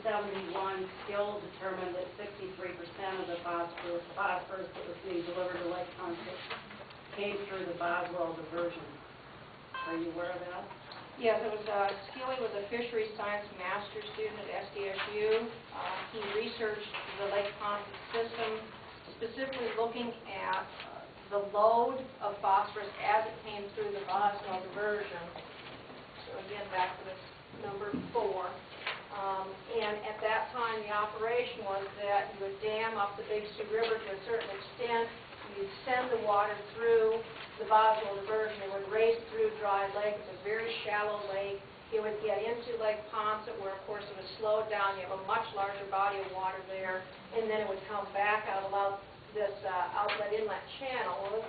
1971, Skill determined that 63% of the phosphorus that was being delivered to Lake Consett came through the Boswell diversion. Are you aware of that? Yes, it was Skilly was a fisheries science master's student at SDSU. He researched the Lake Consett system, specifically looking at the load of phosphorus as it came through the Boswell diversion. So again, back to this number 4. And at that time, the operation was that you would dam up the Big Sioux River to a certain extent. You'd send the water through the Boswell diversion. It would race through Dry Lake. It's a very shallow lake. It would get into Lake Consett, where, of course, it was slowed down. You have a much larger body of water there. And then it would come back out about this outlet inlet channel. Well,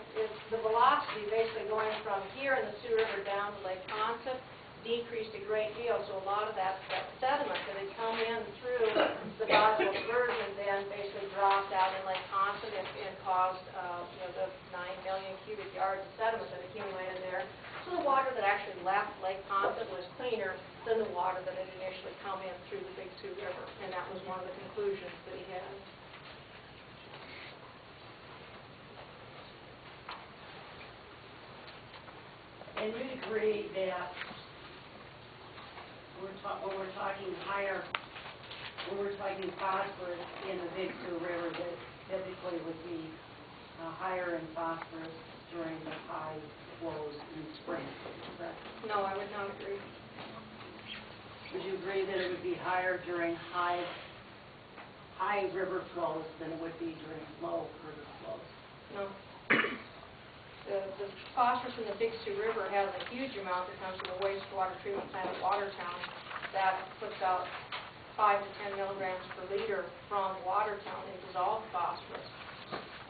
the velocity basically going from here in the Sioux River down to Lake Consett decreased a great deal, so a lot of that sediment that had come in through the Boswell diversion then basically dropped out in Lake Consett and caused the 9 million cubic yards of sediment that accumulated there. So the water that actually left Lake Consett was cleaner than the water that had initially come in through the Big Sioux River, and that was one of the conclusions that he had. And you'd agree that when we're talking phosphorus in the Big Sioux River, that typically would be higher in phosphorus during the high flows in spring, correct? No, I would not agree. Would you agree that it would be higher during high river flows than it would be during low river flows? No. The phosphorus in the Big Sioux River has a huge amount that comes from the wastewater treatment plant at Watertown. That puts out 5 to 10 milligrams per liter from Watertown in dissolved phosphorus.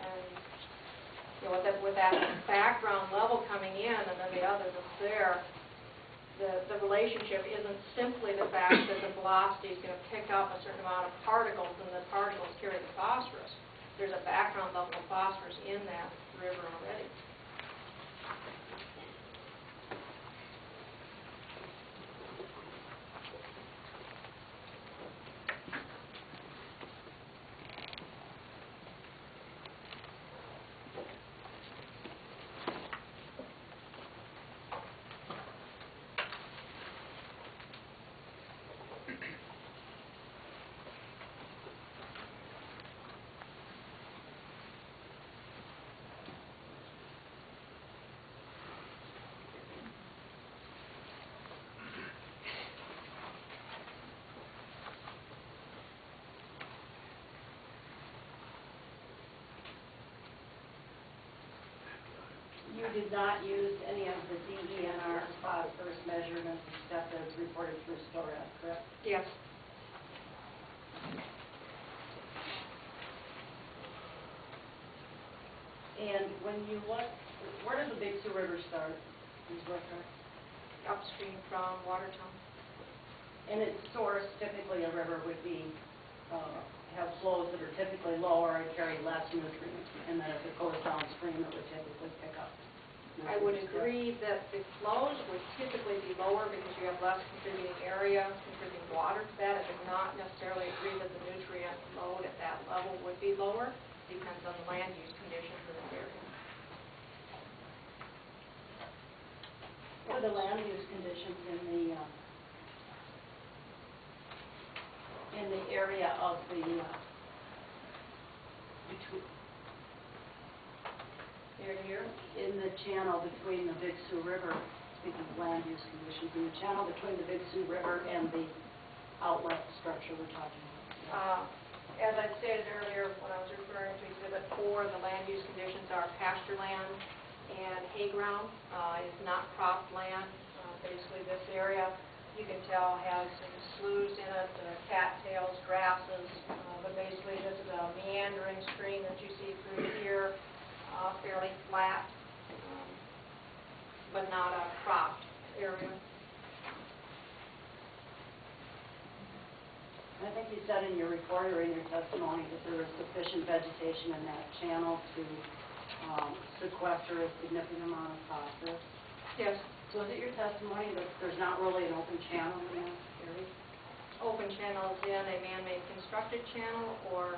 And with that background level coming in and then the other that's there, the relationship isn't simply the fact that the velocity is going to pick up a certain amount of particles and the particles carry the phosphorus. There's a background level of phosphorus in that river already. You did not use any of the DENR phosphorus measurements except as reported through STORAD, correct? Yes. And when you look, where does the Big Sioux River start? Upstream from Watertown. And its source, typically a river would be have flows that are typically lower and carry less nutrients, and then if it goes downstream, it would typically pick up. I would agree that the flows would typically be lower because you have less contributing area, contributing water to that. I would not necessarily agree that the nutrient load at that level would be lower. It depends on the land use conditions in the area. What are the land use conditions in the area of the Here? in the channel between the Big Sioux River, speaking of land use conditions, in the channel between the Big Sioux River and the outlet structure we're talking about? As I stated earlier when I was referring to Exhibit 4, the land use conditions are pasture land and hay ground. It's not cropped land. Basically this area, you can tell, has some sloughs in it, cattails, grasses, but basically this is a meandering stream that you see through here, fairly flat, but not a cropped area. I think you said in your report or in your testimony that there is sufficient vegetation in that channel to sequester a significant amount of phosphorus. Yes. So is it your testimony that there's not really an open channel in that area? open channel is in a man-made constructed channel or?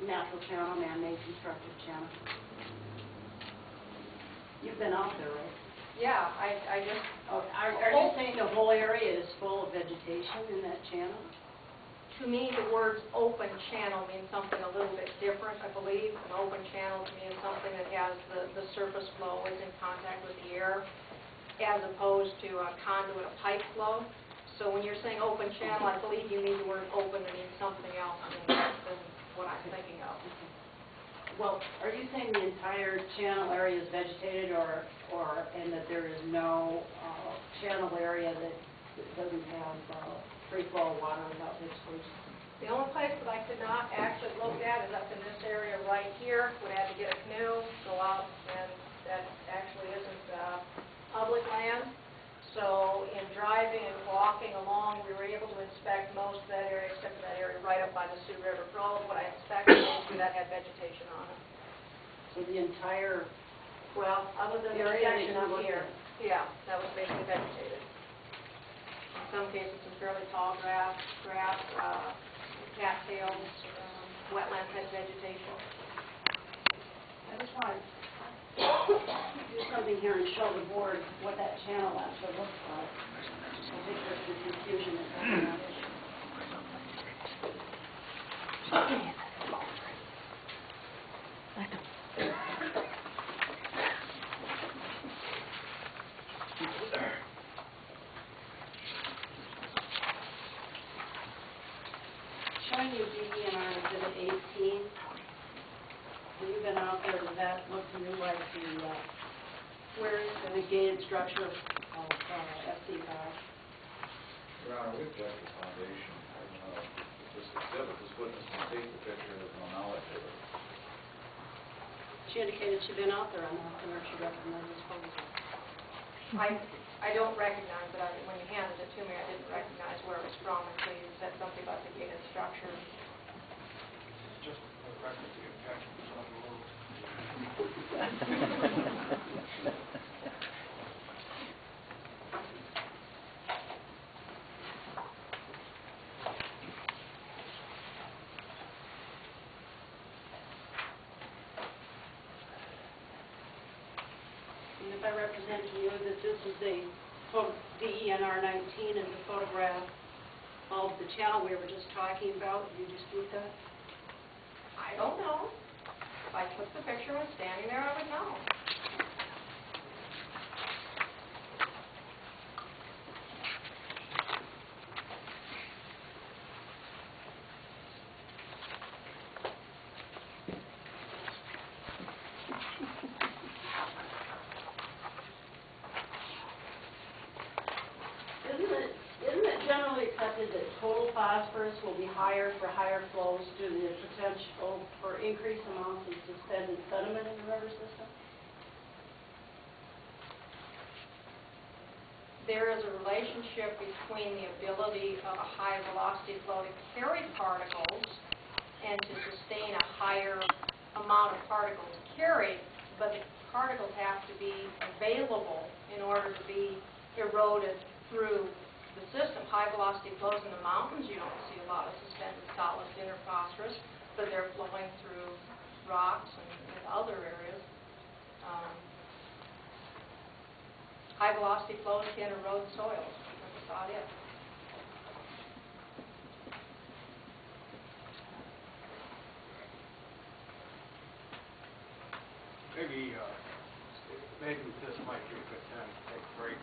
Natural channel, man-made constructed channel. You've been out there, right? Yeah, I just, Oh, are you saying the whole area is full of vegetation in that channel? to me, the words open channel means something a little bit different, I believe. An open channel to me is something that has the surface flow is in contact with the air, as opposed to a conduit, a pipe flow. So when you're saying open channel, I believe you mean the word open to mean something else than what I'm thinking of. Well, are you saying the entire channel area is vegetated, and that there is no channel area that doesn't have free flow of water without vegetation? The only place that I could not actually look at is up in this area right here. Would have to get a canoe, go out, and that actually isn't public land. So in driving and walking along, we were able to inspect most of that area, except for that area right up by the Sioux River Road. What I inspected was that had vegetation on it. So the entire Well, other than the area that section you up looked here, at? yeah, that was basically vegetated. In some cases, some fairly tall grass, cattails, wetland type vegetation. I just want to do something here and show the board what that channel actually looks like. I think there's some confusion that's going on. Showing you DENR Exhibit 18. Have you been out there? Does that look to you like Where is the gated structure of FC5? Your Honor, we object to foundation. This exhibit, this witness can take the picture, there's no knowledge of it. She indicated she'd been out there on that, and she recommended disposal. I don't recognize it. When you handed it to me, I didn't recognize where it was from until you said something about the gated structure. Just a record of the objection was overruled. And if I represent to you that this is the DENR 19 is a photograph of the channel we were just talking about, do you dispute that? I don't know. If I took the picture and was standing there, I would know. Isn't it generally accepted that total phosphorus will be higher for higher flows due to the potential for increased amounts of suspended sediment in the river system? There is a relationship between the ability of a high velocity flow to carry particles and to sustain a higher amount of particles carried, but the particles have to be available in order to be eroded through the system. High velocity flows in the mountains, you don't see a lot of suspended solids in or phosphorus, but they're flowing through rocks and other areas. High velocity flows can erode soils. That's about it. Maybe this might be a good time to take a break.